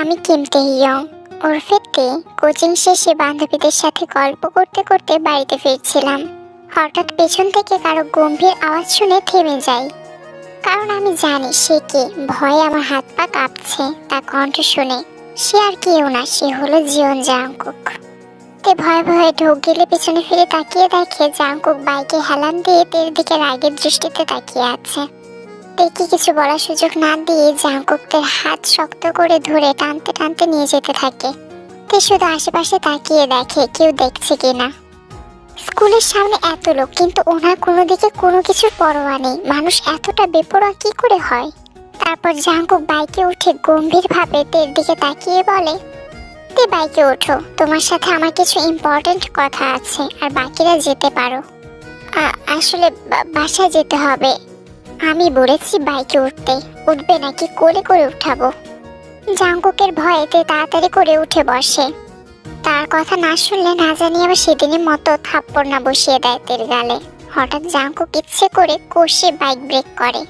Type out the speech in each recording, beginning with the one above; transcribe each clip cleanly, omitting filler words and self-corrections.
আমি কিম তেহিয়ং ওরফে তে কোচিং শেষে বান্ধবীদের সাথে গল্প করতে করতে বাড়িতে ফিরছিলাম। হঠাৎ পেছন থেকে কারো গম্ভীর আওয়াজ শুনে থেমে যাই, কারণ আমি জানি সে কে। ভয়ে আমার হাত পা কাঁপছে। তার কণ্ঠ শুনে সে আর কেউ না, সে হলো জিয়ন জাংকুক। তে ভয়ে ভয়ে ঢোক গেলে পেছনে ফিরে তাকিয়ে দেখে জাংকুক বাইকে হেলান দিয়ে তের দিকে রাগের দৃষ্টিতে তাকিয়ে আছে। তেকে কিছু বলার সুযোগ না দিয়ে জাংকুকের হাত শক্ত করে ধরে টানতে টানতে নিয়ে যেতে থাকে। তে শুধু আশেপাশে তাকিয়ে দেখে কেউ দেখছে কিনা। স্কুলের সামনে এত লোক, কিন্তু ওনার কোনো দিকে কোনো কিছুর পরোয়া নেই। মানুষ এতটা বেপরোয়া কি করে হয়? তারপর জাংকুক বাইকে উঠে গম্ভীরভাবে তের দিকে তাকিয়ে বলে, তে বাইকে ওঠো, তোমার সাথে আমার কিছু ইম্পর্টেন্ট কথা আছে, আর বাকিরা যেতে পারো। আসলে বাসায় যেতে হবে। আমি বলেছি বাইকে উঠতে। উঠবে নাকি কোলে করে উঠাবো? জাংকুকের ভয়েতে তাড়াতাড়ি করে উঠে বসে। তার কথা না শুনলে না জানি আবার সেদিনের মতো থাপ্পড় না বসিয়ে দেয় তের গালে। হঠাৎ জাংকুক ইচ্ছে করে কষে বাইক ব্রেক করে।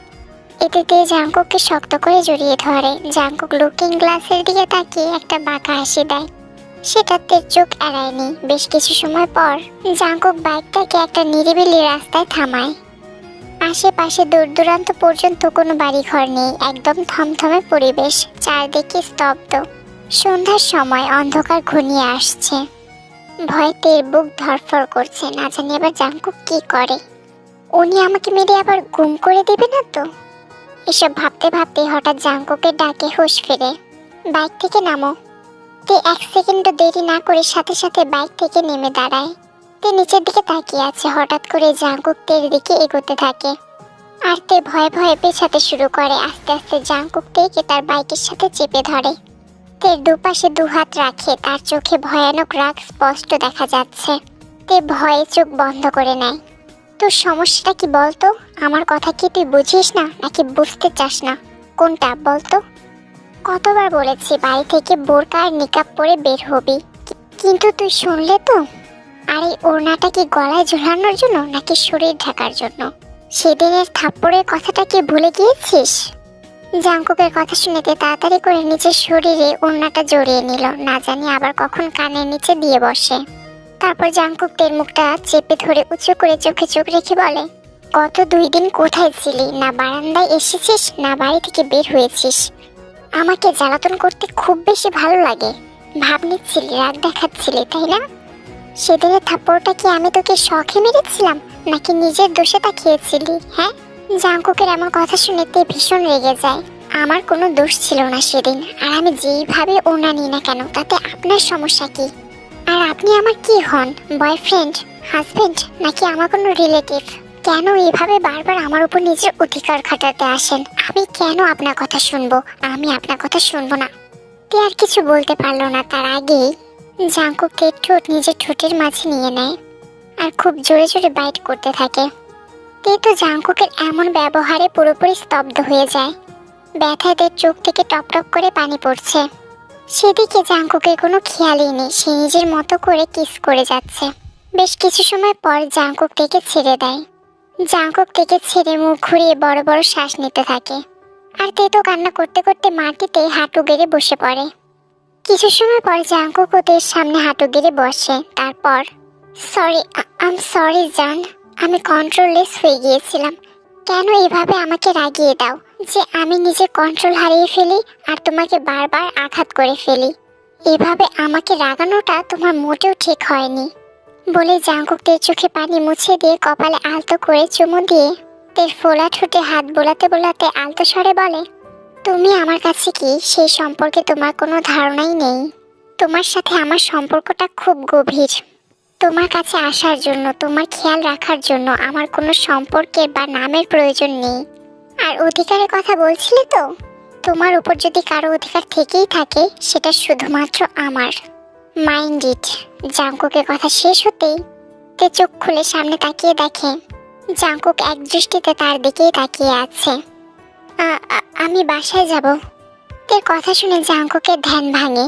এতে তে জাংকুককে শক্ত করে জড়িয়ে ধরে। জাংকুক লুকিং গ্লাসের দিকে তাকিয়ে একটা বাঁকা হাসি দেয়। সেটা তের চোখ এড়ায়নি। বেশ কিছু সময় পর জাংকুক বাইকটাকে একটা নিরিবিলি রাস্তায় থামায়। আশেপাশে দূর দূরান্ত পর্যন্ত কোনো বাড়িঘর নেই, একদম থমথমে পরিবেশ, চারদিকে স্তব্ধ। সন্ধ্যার সময় অন্ধকার ঘনিয়ে আসছে। ভয়ে তের বুক ধরফর করছে, না জানি আবার জাংকুক কি করে। উনি আমাকে মেরে আবার গুম করে দেবে না তো? এসব ভাবতে ভাবতে হঠাৎ জাংকুকের ডাকে হুঁশ ফেরে, বাইক থেকে নামো। তে এক সেকেন্ডও দেরি না করে সাথে সাথে বাইক থেকে নেমে দাঁড়ায়। তে নিচের দিকে তাকিয়ে আছে। হঠাৎ করে জাংকুক তের দিকে এগোতে থাকে, আর তে ভয়ে ভয়ে পেছাতে শুরু করে। আস্তে আস্তে জাংকুক তেকে তার বাইকের সাথে চেপে ধরে। তের দুপাশে দুহাত রাখে। তার চোখে ভয়ানক রাগ স্পষ্ট দেখা যাচ্ছে। তে ভয়ে চোখ বন্ধ করে নেয়। তোর সমস্যাটা কি বলতো? আমার কথা কি তুই বুঝিস না, নাকি বুঝতে চাস না? কোনটা বলতো? কতবার বলেছি বাড়ি থেকে বোরকা আর নিকাব পরে বের হবি, কিন্তু তুই শুনলে তো? আর এই ওড়নাটা কি গলায় ঝোলানোর জন্য নাকি শরীর ঢাকার জন্য? সেদিনের থাপ্পড়ের কথাটা কি ভুলে গিয়েছিস? জাংকুকের কথা শুনেতে তাড়াতাড়ি করে নিচের শরীরে ওড়নাটা জড়িয়ে নিল, না জানি আবার কখন কানের নিচে দিয়ে বসে। তারপর জাংকুক তের মুখটা চেপে ধরে উঁচু করে চোখে চোখ রেখে বলে, গত 2 দিন কোথায় ছিলি? না বারান্দায় এসেছিস, না বাড়ি থেকে বের হয়েছিস। আমাকে জ্বালাতন করতে খুব বেশি ভালো লাগে। ভাব নিচ্ছিলি, রাগ দেখাচ্ছিলি, তাই না? সেদিনের থাপ্পড়টা কি আমি তোকে শখে মেরেছিলাম, নাকি নিজের দোষে তা খেয়েছিলি? হ্যাঁ? জাংকুকের এমন কথা শুনে তে ভীষণ রেগে যায়। আমার কোনো দোষ ছিল না সেদিন, আর আমি যেইভাবে ওনা নিই না কেন, তাতে আপনার সমস্যা কি? আর আপনি আমার কি হন? বয়ফ্রেন্ড, হাজবেন্ড, নাকি আমার কোনো রিলেটিভ? কেন এইভাবে বারবার আমার উপর নিজের অধিকার খাটাতে আসেন? আমি কেন আপনার কথা শুনবো? আমি আপনার কথা শুনবো না। তে আর কিছু বলতে পারলো না। তার আগেই জাংকুক তের ঠোঁট নিজের ঠোঁটের মাঝে নিয়ে নেয় আর খুব জোরে জোরে বাইট করতে থাকে। তে তো জাংকুকের এমন ব্যবহারে পুরোপুরি স্তব্ধ হয়ে যায়। ব্যথায় তের চোখ থেকে টপ টপ করে পানি পড়ছে। সেদিকে জাংকুকের কোনো খেয়ালই নেই। সে নিজের মতো করে কিস করে যাচ্ছে। বেশ কিছু সময় পর জাংকুক তেকে ছেড়ে দেয়। জাংকুক তেকে ছেড়ে মুখ ঘুরিয়ে বড় বড় শ্বাস নিতে থাকে। আর তে তো কান্না করতে করতে মাটিতে হাঁটু গেড়ে বসে পড়ে। কিছু সময় পর জাংকুক ওদের সামনে হাঁটু গেড়ে বসে। তারপর, সরি জান, আমি কন্ট্রোললেস হয়ে গিয়েছিলাম। কেন এভাবে আমাকে রাগিয়ে দাও যে আমি নিজের কন্ট্রোল হারিয়ে ফেলি আর তোমাকে বারবার আঘাত করে ফেলি? এভাবে আমাকে রাগানোটা তোমার মোটেও ঠিক হয়নি। বলে জাংকুক তের চোখে পানি মুছে দিয়ে কপালে আলতো করে চুমু দিয়ে তের ফোলা ঠোঁটে হাত বোলাতে বোলাতে আলতো স্বরে বলে, তুমি আমার কাছে কি, সেই সম্পর্কে তোমার কোনো ধারণাই নেই। তোমার সাথে আমার সম্পর্কটা খুব গভীর। তোমার কাছে আসার জন্য, তোমার খেয়াল রাখার জন্য আমার কোনো সম্পর্কের বা নামের প্রয়োজন নেই। আর অধিকারের কথা বলছিলে তো, তোমার উপর যদি কারো অধিকার থেকেই থাকে, সেটা শুধুমাত্র আমার। Mind it. জাংকুকের কথা শেষ হতেই তে চোখ খুলে সামনে তাকিয়ে দেখে জাংকুক এক দৃষ্টিতে তার দিকেই তাকিয়ে আছে। আমি বাসায় যাব। তের কথা শুনে জাংকুকের ধ্যান ভাঙে।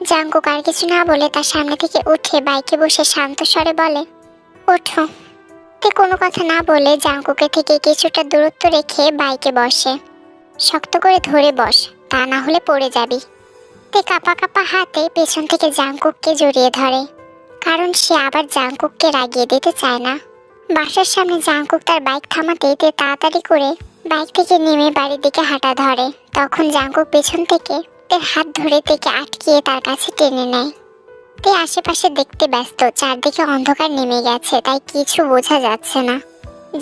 জাংকুক আর কিছু না বলে তার সামনে থেকে উঠে বাইকে বসে শান্ত স্বরে বলে, ওঠো। তে কোনো কথা না বলে জাংকুকের থেকে কিছুটা দূরত্ব রেখে বাইকে বসে। শক্ত করে ধরে বস, তা না হলে পড়ে যাবি। তে কাপা কাপা হাতে পেছন থেকে জাংকুককে জড়িয়ে ধরে, কারণ সে আবার জাংকুককে রাগিয়ে দিতে চায় না। বাসার সামনে জাংকুক তার বাইক থামাতে তে তাড়াতাড়ি করে বাইক থেকে নেমে বাড়ির দিকে হাঁটা ধরে। তখন জাংকুক পেছন থেকে তের হাত ধরে তেকে আটকিয়ে তার কাছে টেনে নেয়। তে আশেপাশে দেখতে ব্যস্ত, চারদিকে অন্ধকার নেমে গেছে, তাই কিছু বোঝা যাচ্ছে না।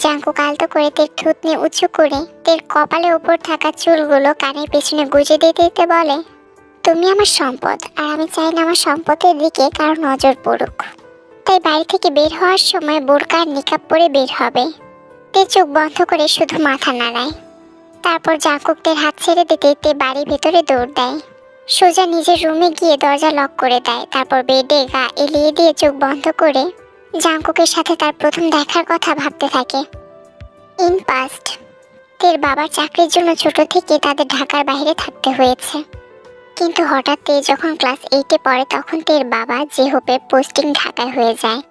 জাংকুক আলতো করে তের থুতনি উঁচু করে তের কপালের উপর থাকা চুলগুলো কানের পেছনে গুজে দিতে দিতে বলে, তুমি আমার সম্পদ, আর আমি চাই না আমার সম্পদের দিকে কারো নজর পড়ুক। তাই বাড়ি থেকে বের হওয়ার সময় বোরকা নিকাব পরে বের হবে। তে চোখ বন্ধ করে শুধু মাথা নাড়ায়। তারপর জাংকুক তের হাত ছেড়ে দিতে তে বাড়ির ভেতরে দৌড় দেয়। সোজা নিজের রুমে গিয়ে দরজা লক করে দেয়। তারপর বেডে গা এলিয়ে দিয়ে চোখ বন্ধ করে জাংকুকের সাথে তার প্রথম দেখার কথা ভাবতে থাকে। ইন পাস্ট, তের বাবার চাকরির জন্য ছোট থেকে তাদের ঢাকার বাইরে থাকতে হয়েছে। কিন্তু হঠাৎ তে যখন ক্লাস 8-এ পড়ে তখন তের বাবা যে হোপে পোস্টিং ঢাকায় হয়ে যায়।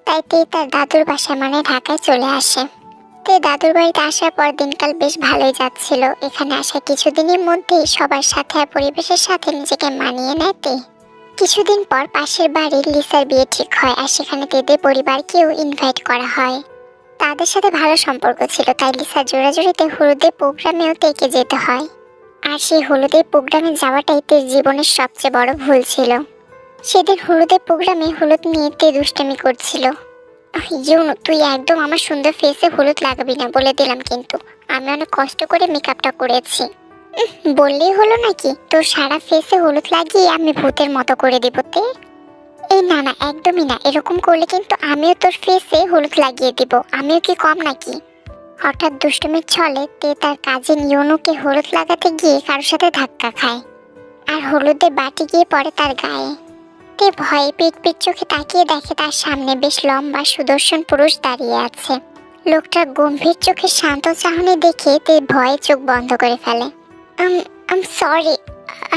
তাই তে তার দাদুর বাসায় মানে ঢাকায় চলে আসে। তে দাদুর বাড়িতে আসার পর দিনকাল বেশ ভালোই যাচ্ছিল। এখানে আসা কিছুদিনের মধ্যেই সবার সাথে আর পরিবেশের সাথে নিজেকে মানিয়ে নেয় তে। কিছুদিন পর পাশের বাড়ির লিসার বিয়ে ঠিক হয়, আর সেখানে তেদের পরিবারকেও ইনভাইট করা হয়। তাদের সাথে ভালো সম্পর্ক ছিল, তাই লিসার জোরাজোরিতে হলুদের প্রোগ্রামেও তেকে যেতে হয়। আর সেই হলুদের প্রোগ্রামে যাওয়াটাই তের জীবনের সবচেয়ে বড় ভুল ছিল। সেদিন হলুদের প্রোগ্রামে হলুদ নিয়ে তে দুষ্টামি করছিল। ইউনু, তুই একদম আমার সুন্দর ফেসে হলুদ লাগাবি না বলে দিলাম, কিন্তু আমি অনেক কষ্ট করে মেকআপটা করেছি। বললেই হলো নাকি, তোর সারা ফেসে হলুদ লাগিয়ে আমি ভূতের মতো করে দেব তে? এই না না, একদমই না, এরকম করলে কিন্তু আমিও তোর ফেসে হলুদ লাগিয়ে দিব। আমিও কি কম নাকি? হঠাৎ দুষ্টুমির ছলে তে তার কাজিন ইউনুকে হলুদ লাগাতে গিয়ে কারোর সাথে ধাক্কা খায়, আর হলুদের বাটি গিয়ে পড়ে তার গায়ে। তে ভয়ে পিট পিট চোখে তাকিয়ে দেখে তার সামনে বেশ লম্বা সুদর্শন পুরুষ দাঁড়িয়ে আছে। লোকটার গম্ভীর চোখে শান্ত চাহনি দেখে তে ভয়ে চোখ বন্ধ করে ফেলে। আম সরি,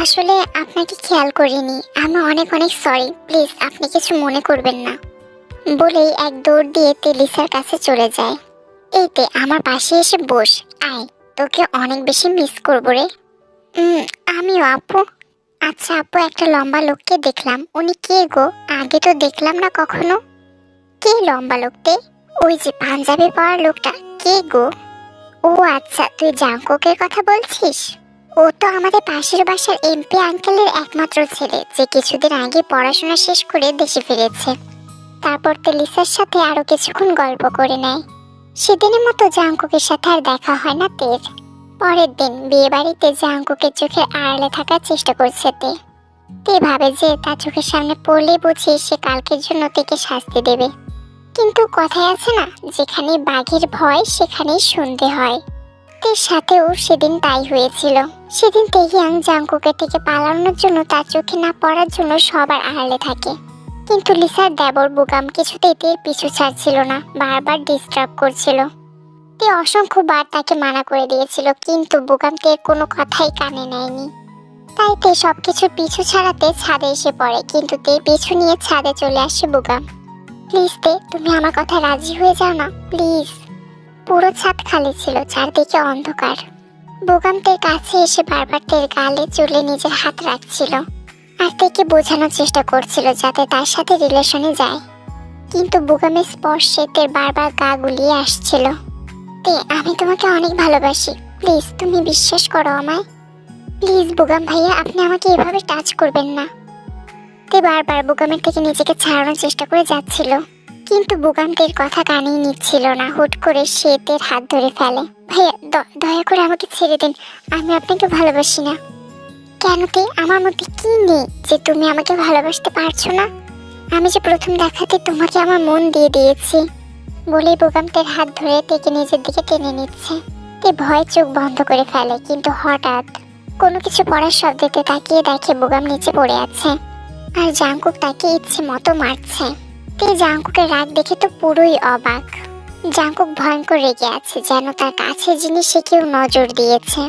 আসলে আপনাকে খেয়াল করিনি, আমি অনেক অনেক সরি, প্লিজ আপনি কিছু মনে করবেন না বলেই এক দৌড় দিয়ে তে লিসার কাছে চলে যায়। এই তে আমার পাশে এসে বস, আয়, তোকে অনেক বেশি মিস করবো রে। আমিও আপু। আচ্ছা আপু, একটা লম্বা লোককে দেখলাম, উনি কে গো? আগে তো দেখলাম না কখনো। কে লম্বা লোকতে? ওই যে পাঞ্জাবি পরা লোকটা, কে গো? ও আচ্ছা, তুই জাংকুকের কথা বলছিস? ও তো আমাদের পাশের বাসার এমপি আঙ্কেলের একমাত্র ছেলে, যে কিছুদিন আগে পড়াশোনা শেষ করে দেশে ফিরেছে। তারপর তে লিসার সাথে আরো কিছুক্ষণ গল্প করে নেয়। সেদিনের মতো জাংকুকের সাথে আর দেখা হয় না তের। পরের দিন বিয়ে বাড়িতে জাংকুকের চোখের আড়ালে থাকার চেষ্টা করছে তে ভাবে যে তার চোখের সামনে পড়লে বুঝি সে কালকের জন্য তেকে শাস্তি দেবে। কিন্তু কথায় আছে না, যেখানে বাঘের ভয় সেখানেই সন্ধে হয়। তের সাথেও সেদিন তাই হয়েছিল। সেদিন তেহিয়াং জাংকুকের থেকে পালানোর জন্য তার চোখে না পড়ার জন্য সবার আড়ালে থাকে। কিন্তু লিসার দেবর বুগাম কিছুতেই তের পিছু ছাড়ছিল না, বারবার ডিস্টার্ব করছিল। তে অসংখ্যবার তাকে মানা করে দিয়েছিল, কিন্তু বুগাম তের কোনো কথাই কানে নেয়নি। তাই তে সবকিছু পিছু ছাড়াতে ছাদে এসে পড়ে, কিন্তু তে পিছু নিয়ে ছাদে চলে আসে বুগাম। প্লিজ তে, তুমি আমার কথা রাজি হয়ে যাও না প্লিজ। পুরো ছাদ খালি ছিল, চারদিকে অন্ধকার। বুগাম তের কাছে এসে বারবার তের গালে চুলে নিজের হাত রাখছিল, আর তেকে বোঝানোর চেষ্টা করছিল যাতে তার সাথে রিলেশনে যায়। কিন্তু বুগামের স্পর্শে তের বারবার গা গুলিয়ে আসছিল। তে, আমি তোমাকে অনেক ভালোবাসি, প্লিজ তুমি বিশ্বাস করো আমায়। প্লিজ বুগাম ভাইয়া, আপনি আমাকে এভাবে টাচ করবেন না। তে বারবার বুগামের থেকে নিজেকে ছাড়ানোর চেষ্টা করে যাচ্ছিল, কিন্তু বুগাম তের কথা কানেই নিচ্ছিল না। হুট করে সে তের হাত ধরে ফেলে। ভাইয়া, দয়া করে আমাকে ছেড়ে দিন, আমি আপনাকে ভালোবাসি না। কেন তে, আমার মধ্যে কি নেই যে তুমি আমাকে ভালোবাসতে পারছো না? আমি যে প্রথম দেখাতে তোমাকে আমার মন দিয়ে দিয়েছি বলেই বুগাম তের হাত ধরে তেকে নিজের দিকে টেনে নিচ্ছে। তে ভয় চোখ বন্ধ করে ফেলে, কিন্তু হঠাৎ কোনো কিছু পড়ার শব্দতে তাকিয়ে দেখে বুগাম নিচে পড়ে আছে, আর জাংকুক তাকে ইচ্ছে মতো মারছে। তে জাংকুকের রাগ দেখে তো পুরোই অবাক। জাংকুক ভয়ঙ্কর রেগে আছে, যেন তার কাছের জিনিসে কেউ নজর দিয়েছে।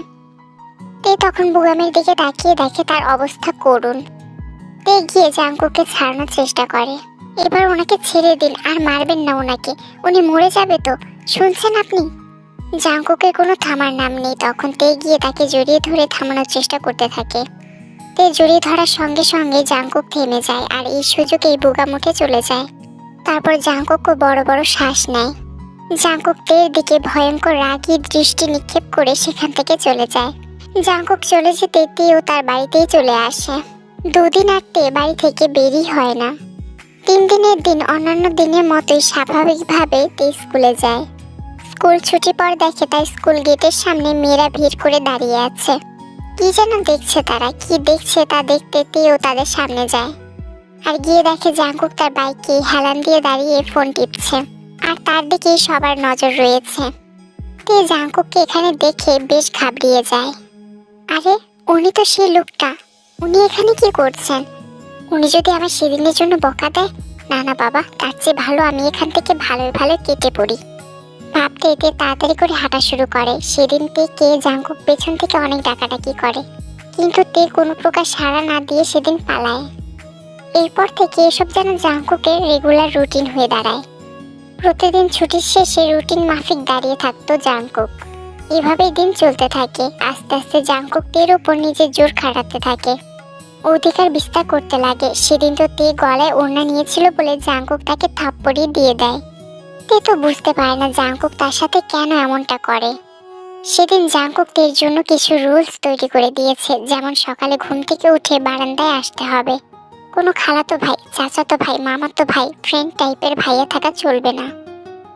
তে তখন বুগামের দিকে তাকিয়ে দেখে তার অবস্থা করুণ। তে গিয়ে জাংকুককে ছাড়ানোর চেষ্টা করে। এবার ওনাকে ছেড়ে দিন, আর মারবেন না ওনাকে, উনি মরে যাবে তো, শুনছেন আপনি? জাংকুকের কোনো থামার নাম নেই। তখন তে গিয়ে তাকে জড়িয়ে ধরে থামানোর চেষ্টা করতে থাকে। তে জড়িয়ে ধরার সঙ্গে সঙ্গে জাংকুক থেমে যায় আর এই সুযোগেই বুগা মুঠে চলে যায়। তারপর জাংকুকও বড় বড় শ্বাস নেয়। জাংকুক তের দিকে ভয়ঙ্কর রাগী দৃষ্টি নিক্ষেপ করে সেখান থেকে চলে যায়। জাংকুক চলে যেতে তেও তার বাড়িতেই চলে আসে। 2 দিন আর তে বাড়ি থেকে বেরই হয় না। 3 দিনের দিন অন্যান্য দিনের মতোই স্বাভাবিকভাবে তে স্কুলে যায়। স্কুল ছুটি পর দেখে তার স্কুল গেটের সামনে মেয়েরা ভিড় করে দাঁড়িয়ে আছে। কি যেন দেখছে তারা, কি দেখছে তা দেখতে তেও তাদের সামনে যায় আর গিয়ে দেখে জাংকুক তার বাইকে হেলান দিয়ে দাঁড়িয়ে ফোন টিপছে আর তার দিকেই সবার নজর রয়েছে। তে জাংকুককে এখানে দেখে বেশ ঘাবড়িয়ে যায়। আরে উনি তো সেই লোকটা, উনি এখানে কি করছেন? উনি যদি আমার সেদিনের জন্য বকা দেয়, না না বাবা, তার চেয়ে ভালো আমি এখান থেকে ভালো ভালো কেটে পড়ি ভাবতে তে তাড়াতাড়ি করে হাঁটা শুরু করে। সেদিন থেকে জাংকুক পেছন থেকে অনেক ডাকাডাকি করে, কিন্তু তে কোনো প্রকার সাড়া না দিয়ে সেদিন পালায়। এরপর থেকে এসব যেন জাংকুকের রেগুলার রুটিন হয়ে দাঁড়ায়। প্রতিদিন ছুটির শেষে রুটিন মাফিক দাঁড়িয়ে থাকতো জাংকুক। এভাবেই দিন চলতে থাকে। আস্তে আস্তে জাংকুক তের উপর নিজের জোর খাটাতে থাকে, অধিকার বিস্তার করতে লাগে। সেদিন তো তে গলায় ওড়না নিয়েছিল বলে জাংকুক তাকে থাপ্পড়ি দিয়ে দেয়। তে তো বুঝতে পারে না জাংকুক তার সাথে কেন এমনটা করে। সেদিন জাংকুক তের জন্য কিছু রুলস তৈরি করে দিয়েছে, যেমন সকালে ঘুম থেকে উঠে বারান্দায় আসতে হবে। কোনো খালাতো ভাই, চাচাতো ভাই, মামাতো ভাই, ফ্রেন্ড টাইপের ভাইয়া থাকা চলবে না।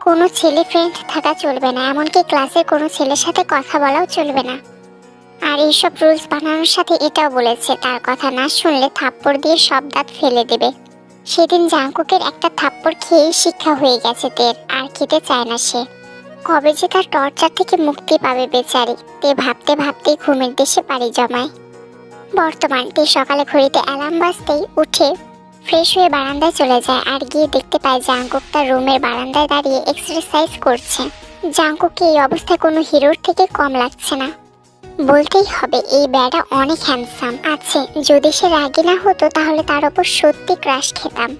কোনো ছেলে ফ্রেন্ড থাকা চলবে না, এমনকি ক্লাসের কোনো ছেলের সাথে কথা বলাও চলবে না। আর এইসব রুলস বানানোর সাথে এটাও বলেছে তার কথা না শুনলে থাপ্পড় দিয়ে সব দাঁত ফেলে দেবে। সেদিন জাংকুকের একটা থাপ্পড় খেয়ে শিক্ষা হয়ে গেছে তের, আর খেতে চায় না সে। কবে যে তার টর্চার থেকে মুক্তি পাবে বেচারি। তে ভাবতে ভাবতেই ঘুমের দেশে পাড়ি জমায়। বর্তমান তে সকালে ঘড়িতে অ্যালার্ম বাজতেই উঠে ফ্রেশ হয়ে বারান্দায় চলে যায় আর গিয়ে দেখতে পায় জাংকুক তার রুমের বারান্দায় দাঁড়িয়ে এক্সারসাইজ করছে। জাংকুককে এই অবস্থায় কোনো হিরোর থেকে কম লাগছে না। বলতেই হবে এই ব্যাটা অনেক হ্যান্ডসাম আছে। যদি সে রাগী না হতো তাহলে তার ওপর সত্যি ক্রাশ খেতাম।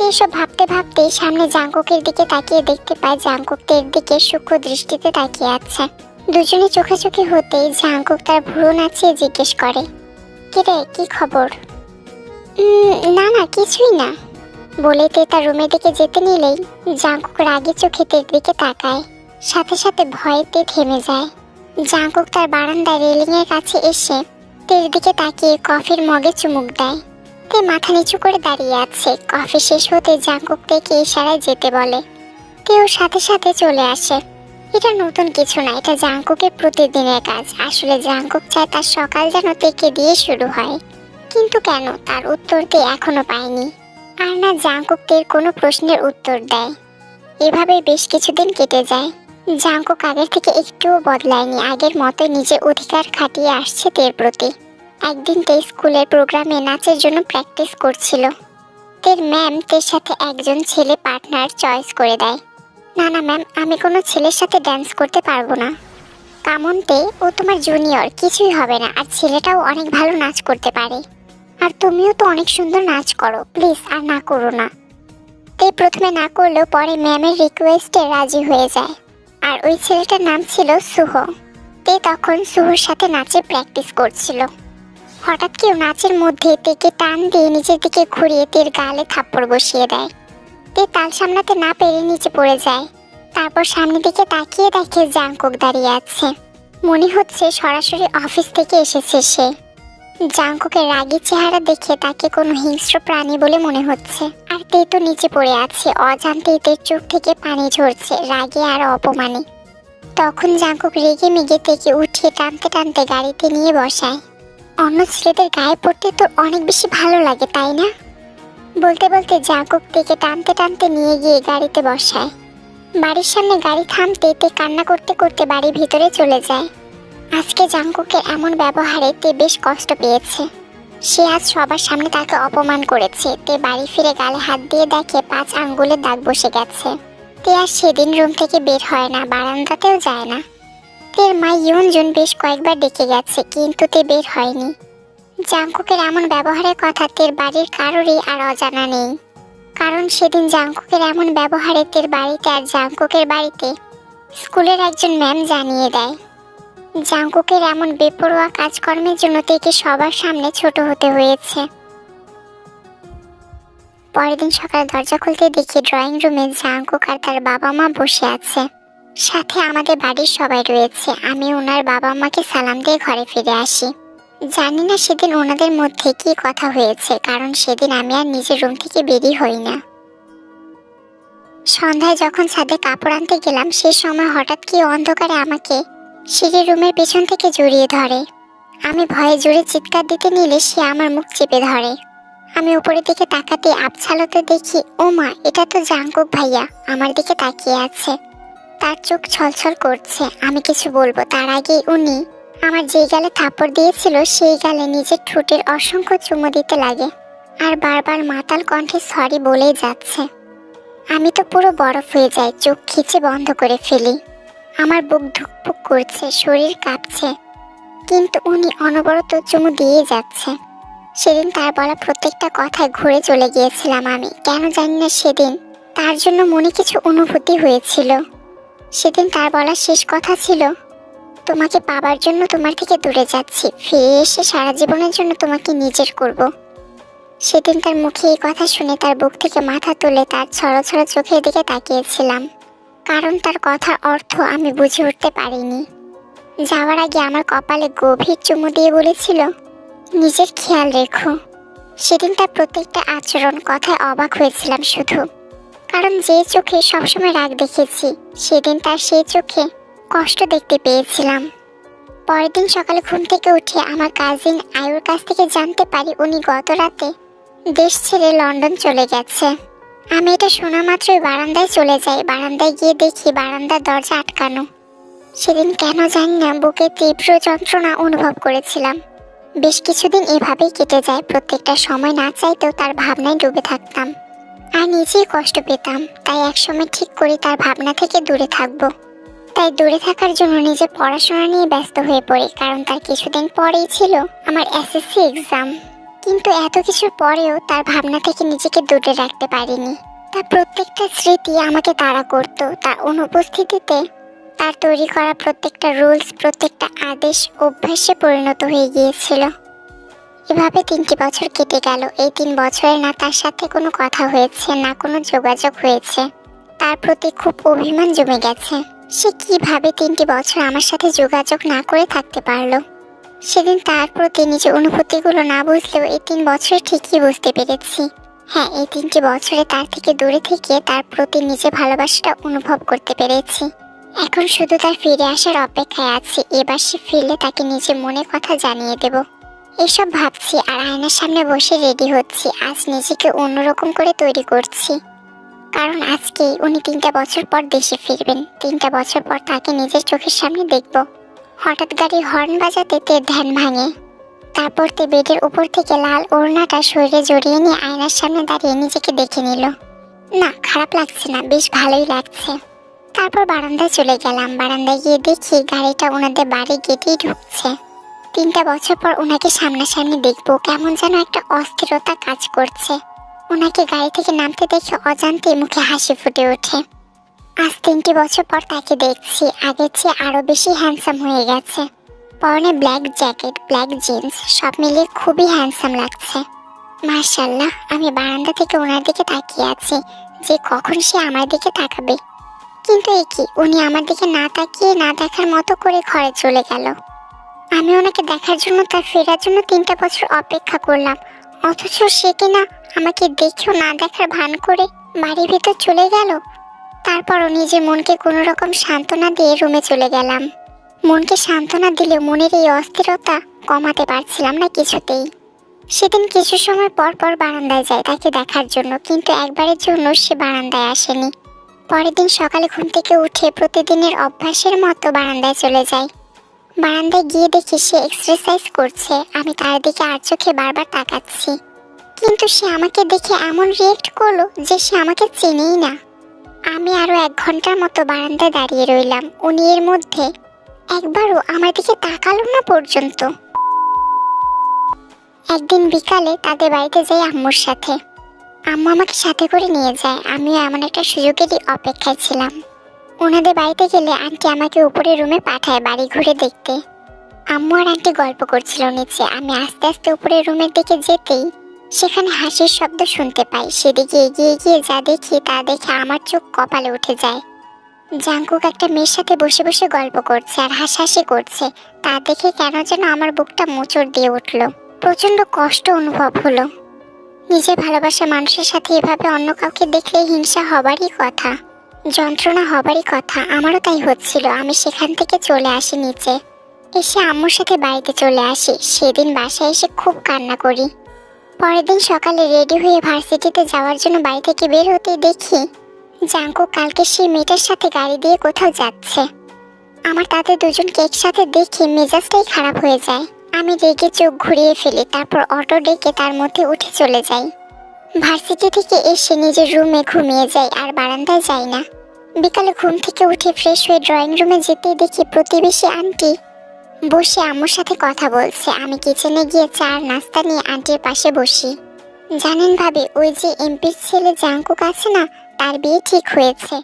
এসব ভাবতে ভাবতে সামনে জাংকুকের দিকে তাকিয়ে দেখতে পায় জাংকুক তের দিকে সূক্ষ্ম দৃষ্টিতে তাকিয়ে আছে। দুজনে চোখাচোখি হতেই জাংকুক তার ভ্রু নাচিয়ে জিজ্ঞেস করে, কিরে কি খবর? না না কিছুই না বলে তে তার রুমের দিকে যেতে নিলেই জাংকুক রাগী চোখে তের দিকে তাকায়। সাথে সাথে ভয়েতে থেমে যায়। জাংকুক তার বারান্দায় রেলিং এর কাছে এসে তের দিকে তাকিয়ে কফির মগে চুমুক দেয়। তে মাথা নিচু করে দাঁড়িয়ে আছে। কফি শেষ হতে জাংকুক তেকে ইশারায় যেতে বলে। তেও সাথে সাথে চলে আসে। এটা নতুন কিছু না, এটা জাংকুকের প্রতিদিনের কাজ। আসলে জাংকুক চায় তার সকাল যেন তেকে দিয়ে শুরু হয়, কিন্তু কেন তার উত্তর তে এখনো পায়নি। আর না জাংকুক তের কোনো প্রশ্নের উত্তর দেয়। এভাবে বেশ কিছুদিন কেটে যায়। জাংকুক আগের থেকে একটুও বদলায়নি, আগের মতোই নিজের অধিকার খাটিয়ে আসছে তের প্রতি। একদিন তে স্কুলের প্রোগ্রামে নাচের জন্য প্র্যাকটিস করছিল। তের ম্যাম তের সাথে একজন ছেলে পার্টনার চয়েস করে দেয়। না না ম্যাম, আমি কোনো ছেলের সাথে ড্যান্স করতে পারবো না। কামন তে, ও তোমার জুনিয়র, কিছুই হবে না। আর ছেলেটাও অনেক ভালো নাচ করতে পারে, আর তুমিও তো অনেক সুন্দর নাচ করো, প্লিজ আর না করো না। তে প্রথমে না করলেও পরে ম্যামের রিকোয়েস্টে রাজি হয়ে যায়। আর ওই ছেলেটার নাম ছিল সুহ। তে তখন সুহর সাথে নাচে প্র্যাকটিস করছিল। হঠাৎ কেউ নাচের মধ্যে তেকে টান দিয়ে নিচের দিকে ঘুরিয়ে তের গালে থাপ্পড় বসিয়ে দেয়। তে তাল সামলাতে না পেরে নিচে পড়ে যায়। তারপর সামনের দিকে তাকিয়ে দেখে জাংকুক দাঁড়িয়ে আছে। মনে হচ্ছে সরাসরি অফিস থেকে এসেছে সে। জাংকুকের রাগী চেহারা দেখে তাকে কোনো হিংস্র প্রাণী বলে মনে হচ্ছে। আর তে তো নিচে পড়ে আছে, অজান্তেই তের চোখ থেকে পানি ঝরছে রাগে আর অপমানে। তখন জাংকুক রেগে মেগে তেকে উঠিয়ে টানতে টানতে গাড়িতে নিয়ে বসায়। অন্য ছেলেদের গায়ে পড়তে তোর অনেক বেশি ভালো লাগে তাই না? বলতে বলতে জাংকুক তেকে টানতে টানতে নিয়ে গিয়ে গাড়িতে বসায়। বাড়ির সামনে গাড়ি থামতে তে কান্না করতে করতে বাড়ির ভিতরে চলে যায়। আজকে জাংকুকের এমন ব্যবহারে তে বেশ কষ্ট পেয়েছে। সে আজ সবার সামনে তাকে অপমান করেছে। তে বাড়ি ফিরে গালে হাত দিয়ে দেখে 5 আঙ্গুলের দাগ বসে গেছে। তে আর সেদিন রুম থেকে বের হয় না, বারান্দাতেও যায় না। তের মা ইয়নজুন বেশ কয়েকবার ডেকে গেছে, কিন্তু তে বের হয়নি। জাংকুকের এমন ব্যবহারের কথা তের বাড়ির কারোরই আর অজানা নেই, কারণ সেদিন জাংকুকের এমন ব্যবহারে তের বাড়িতে আর জাংকুকের বাড়িতে স্কুলের একজন ম্যাম জানিয়ে দেয়। জাঙ্কুকের এমন বেপরোয়া কাজকর্মের জন্য তাকে সবার সামনে ছোট হতে হয়েছে। পরের দিন সকালে দরজা খুলতে দেখি ড্রয়িং রুমে জাঙ্কুক আর তার বাবা মা বসে আছে, সাথে আমাদের বাড়ির সবাই রয়েছে। আমি ওনার বাবা মাকে সালাম দিয়ে ঘরে ফিরে আসি। জানি না সেদিন ওনাদের মধ্যে কি কথা হয়েছে, কারণ সেদিন আমি আর নিজের রুম থেকে বেরিয়ে হই না। সন্ধ্যায় যখন ছাদে কাপড় আনতে গেলাম, সে সময় হঠাৎ কি অন্ধকারে আমাকে সিঁড়ির রুমের পেছন থেকে জড়িয়ে ধরে। আমি ভয়ে জোরে চিৎকার দিতে নিলে সে আমার মুখ চেপে ধরে। আমি উপরের দিকে তাকাতে আবছালোতে দেখি, ও মা, এটা তো জাঙ্কুক ভাইয়া আমার দিকে তাকিয়ে আছে। তার চোখ ছলছল করছে। আমি কিছু বলবো তার আগেই উনি আমার যেই গালে থাপ্পড় দিয়েছিল সেই গালে নিজের ঠোঁটের অসংখ্য চুমু দিতে লাগে, আর বারবার মাতাল কণ্ঠে সরি বলেই যাচ্ছে। আমি তো পুরো বরফ হয়ে যাই, চোখ খিচে বন্ধ করে ফেলি। আমার বুক ধুকপুক করছে, শরীর কাঁপছে, কিন্তু উনি অনবরত চুমু দিয়ে যাচ্ছে। সেদিন তার বলা প্রত্যেকটা কথায় ঘুরে চলে গিয়েছিলাম আমি। কেন জানি না সেদিন তার জন্য মনে কিছু অনুভূতি হয়েছিল। সেদিন তার বলা শেষ কথা ছিল, তোমাকে পাবার জন্য তোমার থেকে দূরে যাচ্ছি, ফিরে এসে সারা জীবনের জন্য তোমাকে নিজের করব। সেদিন তার মুখে এই কথা শুনে তার বুক থেকে মাথা তুলে তার ছড়ছড় চোখের দিকে তাকিয়েছিলাম, কারণ তার কথার অর্থ আমি বুঝে উঠতে পারিনি। যাওয়ার আগে আমার কপালে গভীর চুমু দিয়ে বলেছিল, নিজের খেয়াল রেখো। সেদিন তার প্রত্যেকটা আচরণ কথায় অবাক হয়েছিলাম শুধু, কারণ যে চোখে সবসময় রাগ দেখেছি সেদিন তার সেই চোখে কষ্ট দেখতে পেয়েছিলাম। পরের দিন সকালে ঘুম থেকে উঠে আমার কাজিন আয়ুর কাছ থেকে জানতে পারি উনি গত রাতে দেশ ছেড়ে লন্ডন চলে গেছে। আমি এটা শোনা মাত্রই বারান্দায় চলে যাই। বারান্দায় গিয়ে দেখি বারান্দার দরজা আটকানো। সেদিন কেন জানি না বুকে তীব্র যন্ত্রণা অনুভব করেছিলাম। বেশ কিছুদিন এভাবেই কেটে যায়। প্রত্যেকটা সময় না চাইতেও তার ভাবনায় ডুবে থাকতাম আর নিজেই কষ্ট পেতাম। তাই একসময় ঠিক করি তার ভাবনা থেকে দূরে থাকবো। তাই দূরে থাকার জন্য নিজে পড়াশোনা নিয়ে ব্যস্ত হয়ে পড়ি, কারণ তার কিছুদিন পরেই ছিল আমার এসএসসি এক্সাম। কিন্তু এত কিছুর পরেও তার ভাবনা থেকে নিজেকে দূরে রাখতে পারিনি। তার প্রত্যেকটা স্মৃতি আমাকে তাড়া করত। তার অনুপস্থিতিতে তার তৈরি করা প্রত্যেকটা রুলস, প্রত্যেকটা আদেশ অভ্যাসে পরিণত হয়ে গিয়েছিল। এভাবে 3টি বছর কেটে গেল। এই 3 বছরে না তার সাথে কোনো কথা হয়েছে, না কোনো যোগাযোগ হয়েছে। তার প্রতি খুব অভিমান জমে গেছে। সে কিভাবে 3টি বছর আমার সাথে যোগাযোগ না করে থাকতে পারলো। সেদিন তার প্রতি নিজের অনুভূতিগুলো না বুঝলেও এই 3 বছরে ঠিকই বুঝতে পেরেছি। হ্যাঁ, এই 3টি বছরে তার থেকে দূরে থেকে তার প্রতি নিজে ভালোবাসাটা অনুভব করতে পেরেছি। এখন শুধু তার ফিরে আসার অপেক্ষায় আছি। এবার সে ফিরলে তাকে নিজের মনের কথা জানিয়ে দেব। এসব ভাবছি আর আয়নার সামনে বসে রেডি হচ্ছি। আজ নিজেকে অন্যরকম করে তৈরি করছি, কারণ আজকেই উনি 3টা বছর পর দেশে ফিরবেন। 3টা বছর পর তাকে নিজের চোখের সামনে দেখব। হঠাৎ গাড়ির হর্ন বাজাতে তের ধ্যান ভাঙে। তারপর তে বেডের উপর থেকে লাল ওড়নাটা শরীরে জড়িয়ে নিয়ে আয়নার সামনে দাঁড়িয়ে নিজেকে দেখে নিল। না, খারাপ লাগছে না, বেশ ভালোই লাগছে। তারপর বারান্দায় চলে গেলাম। বারান্দায় গিয়ে দেখি গাড়িটা ওনাদের বাড়ি গেটেই ঢুকছে। 3টা বছর পর ওনাকে সামনাসামনি দেখবো, কেমন যেন একটা অস্থিরতা কাজ করছে। ওনাকে গাড়ি থেকে নামতে দেখে অজান্তে মুখে হাসি ফুটে ওঠে। আজ 3টি বছর পর তাকে দেখছি। আগের চেয়ে আরো বেশি হ্যান্ডসাম হয়ে গেছে। পরনে ব্ল্যাক জ্যাকেট, ব্ল্যাক জিন্স, সব মিলিয়ে খুবই হ্যান্ডসাম লাগছে। মাশাআল্লাহ। আমি বারান্দা থেকে ওনার দিকে তাকিয়ে আছি যে কখন সে আমার দিকে তাকাবে। কিন্তু এ কি, উনি আমার দিকে না তাকিয়ে না দেখার মতো করে ঘরে চলে গেল। আমি ওনাকে দেখার জন্য, তার ফেরার জন্য 3টা বছর অপেক্ষা করলাম, অথচ সে কিনা আমাকে দেখেও না দেখার ভান করে বাড়ির ভিতর চলে গেল। তারপরও নিজের মনকে কোনো রকম সান্ত্বনা দিয়ে রুমে চলে গেলাম। মনকে সান্ত্বনা দিলেও মনের এই অস্থিরতা কমাতে পারছিলাম না কিছুতেই। সেদিন কিছু সময় পর পর বারান্দায় যায় তাকে দেখার জন্য, কিন্তু একবারের জন্য সে বারান্দায় আসেনি। পরের দিন সকালে ঘুম থেকে উঠে প্রতিদিনের অভ্যাসের মতো বারান্দায় চলে যাই। বারান্দায় গিয়ে দেখি সে এক্সারসাইজ করছে। আমি তার দিকে আর চোখে বারবার তাকাচ্ছি, কিন্তু সে আমাকে দেখে এমন রিয়েক্ট করলো যে সে আমাকে চেনেই না। আমি আরো 1 ঘন্টার মতো বারান্দায় দাঁড়িয়ে রইলাম। উনি এর মধ্যে একবারও আমার দিকে তাকালো না পর্যন্ত। একদিন বিকালে তাদের বাড়িতে যাই আম্মুর সাথে। আম্মু আমাকে সাথে করে নিয়ে যায়। আমিও এমন একটা সুযোগেরই অপেক্ষায় ছিলাম। ওনাদের বাড়িতে গেলে আন্টি আমাকে উপরের রুমে পাঠায় বাড়ি ঘুরে দেখতে। আম্মু আর আন্টি গল্প করছিল নিচে। আমি আস্তে আস্তে উপরের রুমের দিকে যেতেই সেখানে হাসির শব্দ শুনতে পাই। সেদিকে এগিয়ে গিয়ে যা দেখি তা দেখে আমার চোখ কপালে উঠে যায়। জাঙ্কুক একটা মেয়ের সাথে বসে বসে গল্প করছে আর হাসাহাসি করছে। তা দেখে কেন যেন আমার বুকটা মোচড় দিয়ে উঠল। প্রচন্ড কষ্ট অনুভব হলো। নিজের ভালোবাসার মানুষের সাথে এভাবে অন্য কাউকে দেখলে হিংসা হবারই কথা, যন্ত্রণা হবারই কথা। আমারও তাই হচ্ছিল। আমি সেখান থেকে চলে আসি নিচে, এসে আম্মুর সাথে বাড়িতে চলে আসি। সেদিন বাসায় এসে খুব কান্না করি। পরের দিন সকালে রেডি হয়ে ভার্সিটিতে যাওয়ার জন্য বাড়ি থেকে বের হতেই দেখি জাঙ্কুক কালকে সেই মেয়েটার সাথে গাড়ি দিয়ে কোথাও যাচ্ছে। আমার তাদের দুজনকে একসাথে দেখে মেজাজটাই খারাপ হয়ে যায়। আমি রেগে চোখ ঘুরিয়ে ফেলি, তারপর অটো ডেকে তার মধ্যে উঠে চলে যাই। ভার্সিটি থেকে এসে নিজের রুমে ঘুমিয়ে যাই, আর বারান্দায় যাই না। বিকালে ঘুম থেকে উঠে ফ্রেশ হয়ে ড্রয়িং রুমে যেতেই দেখি প্রতিবেশী আন্টি বসে আম্মুর সাথে কথা বলছে। আমি কিচেনে গিয়ে চা আর নাস্তা নিয়ে আন্টির পাশে বসি। জানেন ভাবি, ওই যে এমপির ছেলে জাঙ্কুক আছে না, তার বিয়ে ঠিক হয়েছে।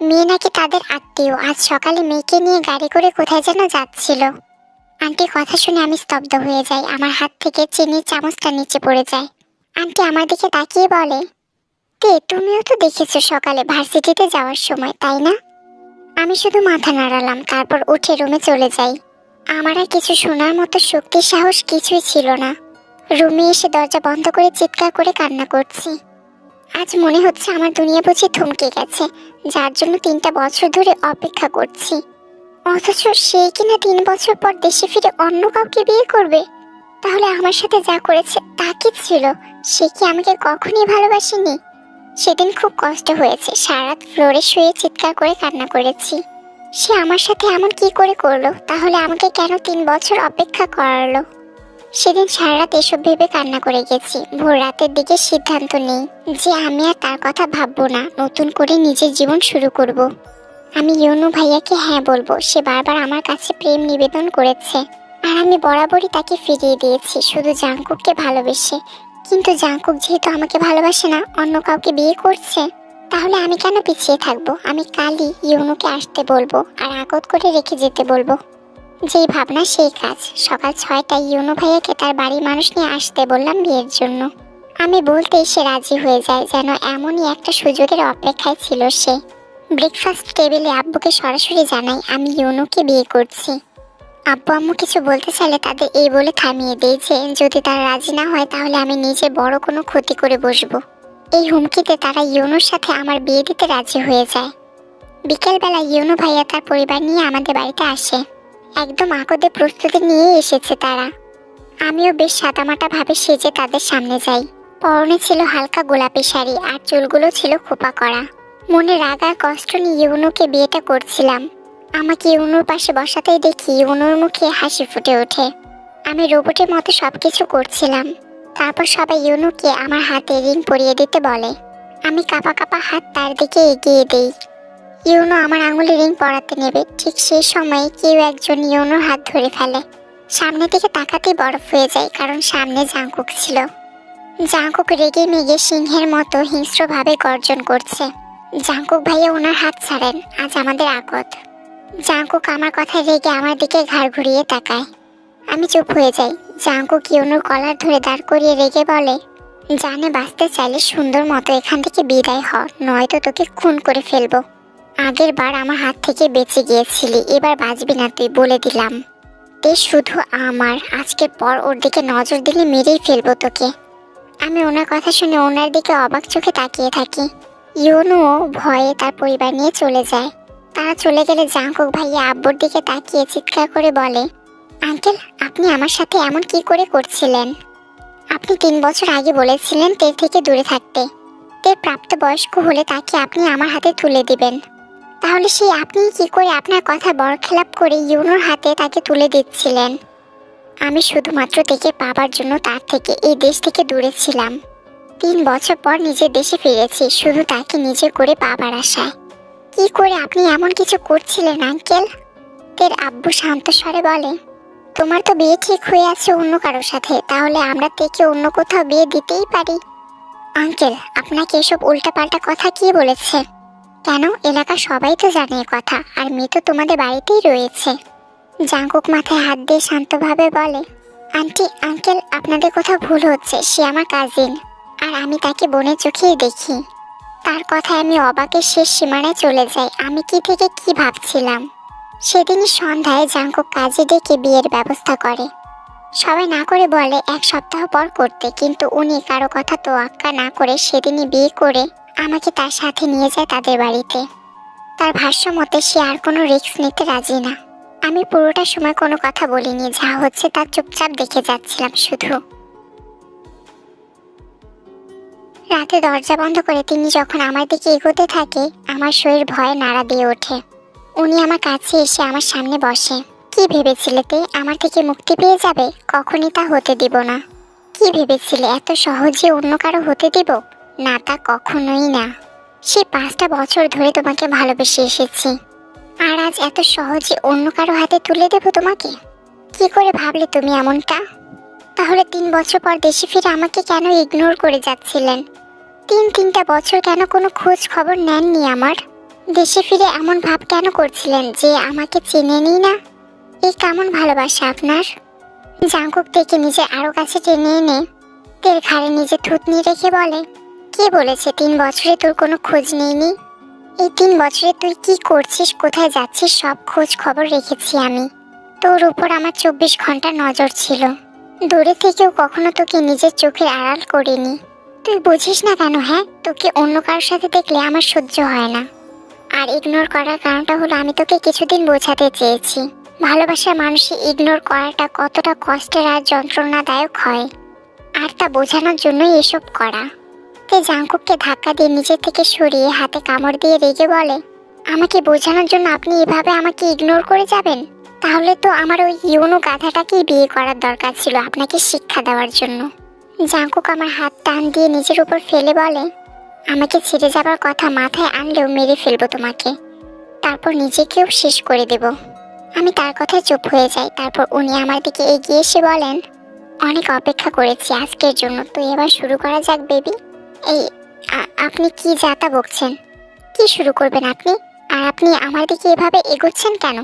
মেয়ে নাকি তাদের আত্মীয়। আজ সকালে মেয়েকে নিয়ে গাড়ি করে কোথায় যেন যাচ্ছিল। আন্টির কথা শুনে আমি স্তব্ধ হয়ে যাই। আমার হাত থেকে চিনির চামচটা নিচে পড়ে যায়। আন্টি আমার দিকে তাকিয়ে বলে, তে তুমিও তো দেখেছো সকালে ভার্সিটিতে যাওয়ার সময়, তাই না? আমি শুধু মাথা নাড়ালাম, তারপর উঠে রুমে চলে যাই। আমার আর কিছু শোনার মতো শক্তি সাহস কিছুই ছিল না। রুমে এসে দরজা বন্ধ করে চিৎকার করে কান্না করছি। আজ মনে হচ্ছে আমার দুনিয়া বুঝি থমকে গেছে, যার জন্য 3টা বছর ধরে অপেক্ষা করছি। অথচ সে কিনা 3 বছর পর দেশে ফিরে অন্য কাউকে বিয়ে করবে। তাহলে আমার সাথে যা করেছে তা কি ছিল? সে কি আমাকে কখনই ভালোবাসেনি? সেদিন খুব কষ্ট হয়েছে। সারা রাত ফ্লোরে শুয়ে চিৎকার করে কান্না করেছি। সে আমার সাথে এমন কি করে করলো? তাহলে আমাকে কেন 3 বছর অপেক্ষা করালো? সেদিন সারা রাত এসব ভেবে কান্না করে গেছি। ভোর রাতের দিকে সিদ্ধান্ত নেই যে আমি আর তার কথা ভাববো না, নতুন করে নিজের জীবন শুরু করব। আমি ইউনু ভাইয়াকে হ্যাঁ বলবো। সে বারবার আমার কাছে প্রেম নিবেদন করেছে, আর আমি বরাবরই তাকে ফিরিয়ে দিয়েছি, শুধু জাঙ্কুককে ভালোবেসে। কিন্তু জাঙ্কুক যেহেতু আমাকে ভালোবাসে না, অন্য কাউকে বিয়ে করছে, তাহলে আমি কেন পিছিয়ে থাকবো? আমি কালই ইউনুকে আসতে বলবো আর আকত করে রেখে যেতে বলবো। যেই ভাবনা সেই কাজ। সকাল 6টায় ইউনু ভাইয়াকে তার বাড়ির মানুষ নিয়ে আসতে বললাম বিয়ের জন্য। আমি বলতেই সে রাজি হয়ে যায়, যেন এমনই একটা সুযোগের অপেক্ষায় ছিল সে। ব্রেকফাস্ট টেবিলে আব্বুকে সরাসরি জানাই আমি ইউনুকে বিয়ে করছি। আব্বু আম্মু কিছু বলতে চাইলে তাদের এই বলে থামিয়ে দেয় যে যদি তারা রাজি না হয় তাহলে আমি নিজে বড় কোনো ক্ষতি করে বসবো। এই হুমকিতে তারা ইউনুর সাথে আমার বিয়ে দিতে রাজি হয়ে যায়। বিকেলবেলা ইউনু ভাইয়া তার পরিবার নিয়ে আমাদের বাড়িতে আসে। একদম আকদে প্রস্তুতি নিয়ে এসেছে তারা। আমিও বেশ সাদামাটা ভাবে সেজে তাদের সামনে যাই। পরনে ছিল হালকা গোলাপি শাড়ি, আর চুলগুলো ছিল খোপা করা। মনে রাগ আর কষ্ট নিয়ে ইউনুকে বিয়েটা করছিলাম। আমাকে ইউনুর পাশে বসাতেই দেখি ইউনুর মুখে হাসি ফুটে ওঠে। আমি রোবটের মতো সবকিছু করছিলাম। তারপর সবাই ইউনুকে আমার হাতে রিং পরিয়ে দিতে বলে। আমি কাঁপা কাঁপা হাত তার দিকে এগিয়ে দেই। ইউনু আমার আঙুলে রিং পরাতে নেবে, ঠিক সেই সময় কেউ একজন ইউনুর হাত ধরে ফেলে। সামনে থেকে তাকাতেই বরফ হয়ে যায়, কারণ সামনে জাঙ্কুক ছিল। জাঙ্কুক রেগে মেগে সিংহের মতো হিংস্রভাবে গর্জন করছে। জাঙ্কুক ভাইয়া ওনার হাত ছাড়েন, আজ আমাদের আকত। জাঙ্কুক আমার কথায় রেগে আমার দিকে ঘাড় ঘুরিয়ে তাকায়। আমি চুপ হয়ে যাই। জাঙ্কুক ইউনুর কলার ধরে দাঁড় করিয়ে রেগে বলে, জানে বাঁচতে চাইলে সুন্দর মতো এখান থেকে বিদায় হ, নয়তো তোকে খুন করে ফেলবো। আগের বার আমার হাত থেকে বেঁচে গিয়েছিলি, এবার বাঁচবি না তুই, বলে দিলাম। তে শুধু আমার, আজকের পর ওর দিকে নজর দিলে মেরেই ফেলবো তোকে। আমি ওনার কথা শুনে ওনার দিকে অবাক চোখে তাকিয়ে থাকি। ইউনুও ভয়ে তার পরিবার নিয়ে চলে যায়। তারা চলে গেলে জাঙ্কুক ভাইয়া আব্বুর দিকে তাকিয়ে চিৎকার করে বলে, আঙ্কেল আপনি আমার সাথে এমন কি করে করছিলেন? আপনি 3 বছর আগে বলেছিলেন তের থেকে দূরে থাকতে। তের প্রাপ্তবয়স্ক হলে তাকে আপনি আমার হাতে তুলে দিবেন। তাহলে সেই আপনি কি করে আপনার কথা বরখেলাপ করে ইউনুর হাতে তাকে তুলে দিচ্ছিলেন? আমি শুধুমাত্র তেকে পাবার জন্য তার থেকে, এই দেশ থেকে দূরে ছিলাম। 3 বছর পর নিজের দেশে ফিরেছি, শুধু তাকে নিজে করে পাবার আশায়। কি করে আপনি এমন কিছু করছিলেন আঙ্কেল? তের আব্বু শান্ত স্বরে বলে, তোমার তো বিয়ে ঠিক হয়ে আছে অন্য কারোর সাথে, তাহলে আমরা তেকে অন্য কোথাও বিয়ে দিতেই পারি। আঙ্কেল আপনাকে এসব উল্টাপাল্টা কথা কে বলেছে? কেন? এলাকা সবাই তো জানে এ কথা, আর মেয়ে তো তোমাদের বাড়িতেই রয়েছে। জাঙ্কুক মাথায় হাত দিয়ে শান্তভাবে বলে, আন্টি আঙ্কেল আপনাদের কোথাও ভুল হচ্ছে, সে আমার কাজিন, আর আমি তাকে বোনের চোখেই দেখি। তার কথায় আমি অবাকের শেষ সীমানায় চলে যাই। আমি কি থেকে কি ভাবছিলাম। সেদিনই সন্ধ্যায় জাঙ্কুক কাজে ডেকে বিয়ের ব্যবস্থা করে। সবাই না করে বলে 1 সপ্তাহ পর করতে, কিন্তু উনি কারো কথা তোয়াক্কা না করে সেদিনই বিয়ে করে আমাকে তার সাথে নিয়ে যায় তাদের বাড়িতে। তার ভাষ্য মতে সে আর কোনো রিস্ক নিতে রাজি না। আমি পুরোটা সময় কোনো কথা বলিনি, যা হচ্ছে তা চুপচাপ দেখে যাচ্ছিলাম শুধু। রাতে দরজা বন্ধ করে তিনি যখন আমার দিকে এগোতে থাকে, আমার শরীর ভয়ে নাড়া দিয়ে ওঠে। উনি আমার কাছে এসে আমার সামনে বসে। কি ভেবেছিলে তে আমার থেকে মুক্তি পেয়ে যাবে? কখনই তা হতে দিব না। কি ভেবেছিলে এত সহজে অন্য কারো হতে দিব? না, তা কখনোই না। সে 5টা বছর ধরে তোমাকে ভালোবেসে এসেছি, আর আজ এত সহজে অন্য কারো হাতে তুলে দেব তোমাকে? কি করে ভাবলে তুমি এমনটা? তাহলে 3 বছর পর দেশে ফিরে আমাকে কেন ইগনোর করে যাচ্ছিলেন? 3টা বছর কেন কোনো খোঁজ খবর নেননি আমার? দেশে ফিরে এমন ভাব কেন করছিলেন যে আমাকে চেনেনই না? এই কেমন ভালোবাসা আপনার? জাঙ্কুক থেকে নিজে আরো কাছে টেনে এনে তের ঘাড়ে নিজে থুতনি রেখে বলে, কে বলেছে 3 বছরে তোর কোনো খোঁজ নেইনি? এই 3 বছরে তুই কি করছিস, কোথায় যাচ্ছিস, সব খোঁজ খবর রেখেছি আমি। তোর উপর আমার 24 ঘন্টা নজর ছিল। দূরে থেকেও কখনো তোকে নিজের চোখের আড়াল করিনি। তুই বুঝিস না কেন? হ্যাঁ, তোকে অন্য কারোর সাথে দেখলে আমার সহ্য হয় না। আর ইগনোর করার কারণটা হলো আমি তোকে কিছুদিন বোঝাতে চেয়েছি ভালোবাসার মানুষই ইগনোর করাটা কতটা কষ্টের আর যন্ত্রণাদায়ক হয়, আর তা বোঝানোর জন্যই এসব করা। তে জাঙ্কুককে ধাক্কা দিয়ে নিজে থেকে সরিয়ে হাতে কামড় দিয়ে রেগে বলে, আমাকে বোঝানোর জন্য আপনি এভাবে আমাকে ইগনোর করে যাবেন? তাহলে তো আমার ওই ইউনো গাধাটাকেই বিয়ে করার দরকার ছিল আপনাকে শিক্ষা দেওয়ার জন্য। জাঙ্কুক আমার হাত টান দিয়ে নিজের উপর ফেলে বলে, আমাকে ছেড়ে যাবার কথা মাথায় আনলেও মেরে ফেলবো তোমাকে, তারপর নিজেকেও শেষ করে দেব। আমি তার কথায় চুপ হয়ে যাই। তারপর উনি আমার দিকে এগিয়ে এসে বলেন, অনেক অপেক্ষা করেছি আজকের জন্য, তো এবার শুরু করা যাক বেবি। এই আপনি কি যাতা বকছেন? কি শুরু করবেন আপনি? আর আপনি আমার দিকে এভাবে এগোচ্ছেন কেন?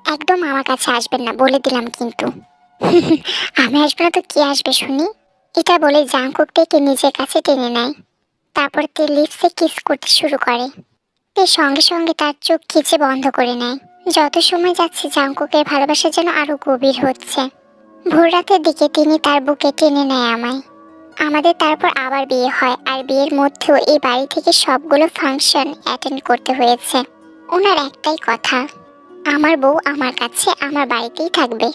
একদম আমার কাছে আসবেন না বলে দিলাম কিন্তু। আমি আসবো না তো কি আসবে শুনি? এটা বলে জাঙ্কুক থেকে নিজের কাছে টেনে নেয়। তারপর তে লিপসে কিস করতে শুরু করে। তে সঙ্গে সঙ্গে তার চোখ খিচে বন্ধ করে নেয়। যত সময় যাচ্ছে জাঙ্কুকের ভালোবাসা যেন আরো গভীর হচ্ছে। ভোর রাতের দিকে তিনি তার বুকে টেনে নেয় আমায়। আমাদের তারপর আবার বিয়ে হয়, আর বিয়ের মধ্যেও এই বাড়ি থেকে সবগুলো ফাংশন অ্যাটেন্ড করতে হয়েছে। ওনার একটাই কথা, আমার বউ আমার কাছে, আমার বাড়িতেই থাকবে।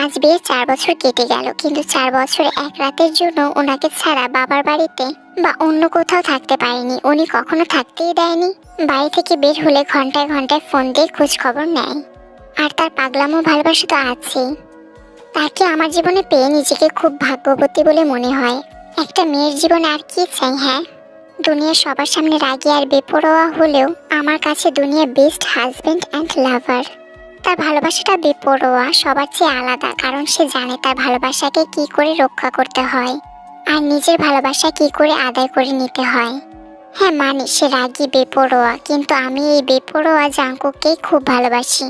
আজ বিয়ে 4 বছর কেটে গেল, কিন্তু 4 বছর এক রাতের জন্য ওনাকে ছাড়া বাবার বাড়িতে বা অন্য কোথাও থাকতে পারিনি। উনি কখনো থাকতেই দেয়নি। বাড়ি থেকে বের হলে ঘন্টায় ঘন্টায় ফোন দিয়ে খোঁজ খবর নেয়। আর তার পাগলামো ভালোবাসা তো আছেই। তাকে আমার জীবনে পেয়ে নিজেকে খুব ভাগ্যবতী বলে মনে হয়। একটা মেয়ের জীবনে আর কি চাই? হ্যাঁ, দুনিয়ার সবার সামনে রাগী আর বেপরোয়া হলেও আমার কাছে দুনিয়ার বেস্ট হাজবেন্ড অ্যান্ড লাভার। তার ভালোবাসাটা বেপরোয়া, সবার চেয়ে আলাদা, কারণ সে জানে তার ভালোবাসাকে কি করে রক্ষা করতে হয় আর নিজের ভালোবাসা কি করে আদায় করে নিতে হয়। হ্যাঁ মানি সে রাগী বেপরোয়া, কিন্তু আমি এই বেপরোয়া জাঙ্কুককেই খুব ভালোবাসি।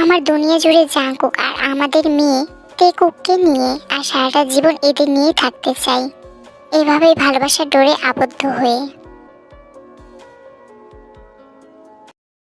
আমার দুনিয়া জুড়ে জাঙ্কুক আর আমাদের মেয়ে টেকুককে নিয়ে, আর সারাটা জীবন এদের নিয়েই থাকতে চাই, এভাবেই ভালোবাসার ডোরে আবদ্ধ হয়ে।